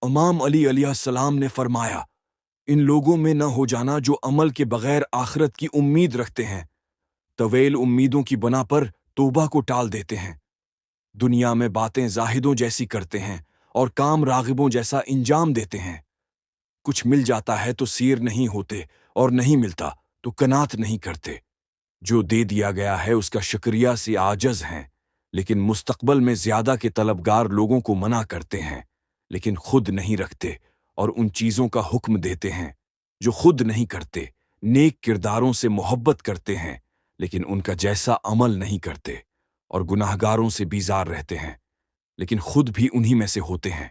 امام علی علیہ السلام نے فرمایا، ان لوگوں میں نہ ہو جانا جو عمل کے بغیر آخرت کی امید رکھتے ہیں، طویل امیدوں کی بنا پر توبہ کو ٹال دیتے ہیں، دنیا میں باتیں زاہدوں جیسی کرتے ہیں اور کام راغبوں جیسا انجام دیتے ہیں۔ کچھ مل جاتا ہے تو سیر نہیں ہوتے، اور نہیں ملتا تو کنات نہیں کرتے۔ جو دے دیا گیا ہے اس کا شکریہ سے عاجز ہیں، لیکن مستقبل میں زیادہ کے طلبگار لوگوں کو منع کرتے ہیں، لیکن خود نہیں رکھتے، اور ان چیزوں کا حکم دیتے ہیں جو خود نہیں کرتے۔ نیک کرداروں سے محبت کرتے ہیں، لیکن ان کا جیسا عمل نہیں کرتے، اور گناہگاروں سے بیزار رہتے ہیں، لیکن خود بھی انہی میں سے ہوتے ہیں۔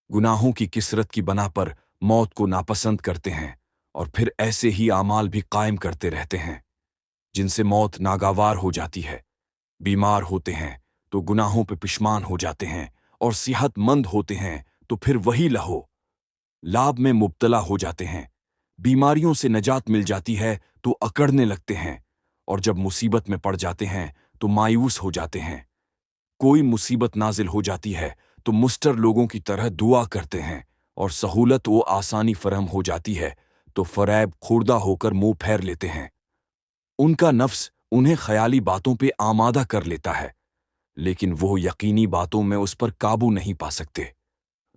گناہوں کی کثرت کی بنا پر موت کو ناپسند کرتے ہیں، اور پھر ایسے ہی اعمال بھی قائم کرتے رہتے ہیں جن سے موت ناگوار ہو جاتی ہے۔ بیمار ہوتے ہیں تو گناہوں پہ پشمان ہو جاتے ہیں، اور صحت مند ہوتے ہیں تو پھر وہی لہو لعب میں مبتلا ہو جاتے ہیں۔ بیماریوں سے نجات مل جاتی ہے تو اکڑنے لگتے ہیں، اور جب مصیبت میں پڑ جاتے ہیں تو مایوس ہو جاتے ہیں۔ کوئی مصیبت نازل ہو جاتی ہے تو مستر لوگوں کی طرح دعا کرتے ہیں، اور سہولت و آسانی فراہم ہو جاتی ہے تو فریب خوردہ ہو کر منہ پھیر لیتے ہیں۔ ان کا نفس انہیں خیالی باتوں پہ آمادہ کر لیتا ہے، لیکن وہ یقینی باتوں میں اس پر قابو نہیں پا سکتے۔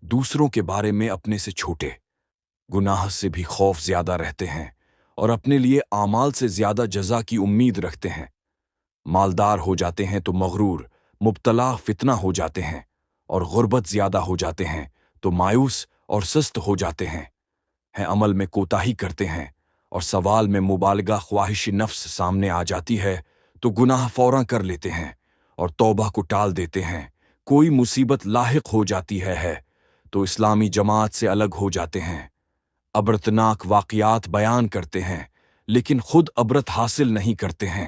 دوسروں کے بارے میں اپنے سے چھوٹے، گناہ سے بھی خوف زیادہ رہتے ہیں، اور اپنے لیے اعمال سے زیادہ جزا کی امید رکھتے ہیں۔ مالدار ہو جاتے ہیں تو مغرور، مبتلا فتنہ ہو جاتے ہیں، اور غربت زیادہ ہو جاتے ہیں تو مایوس اور سست ہو جاتے ہیں۔ عمل میں کوتاہی کرتے ہیں، اور سوال میں مبالغہ خواہش نفس سامنے آ جاتی ہے تو گناہ فوراں کر لیتے ہیں، اور توبہ کو ٹال دیتے ہیں۔ کوئی مصیبت لاحق ہو جاتی ہے تو اسلامی جماعت سے الگ ہو جاتے ہیں، عبرتناک واقعات بیان کرتے ہیں، لیکن خود عبرت حاصل نہیں کرتے ہیں۔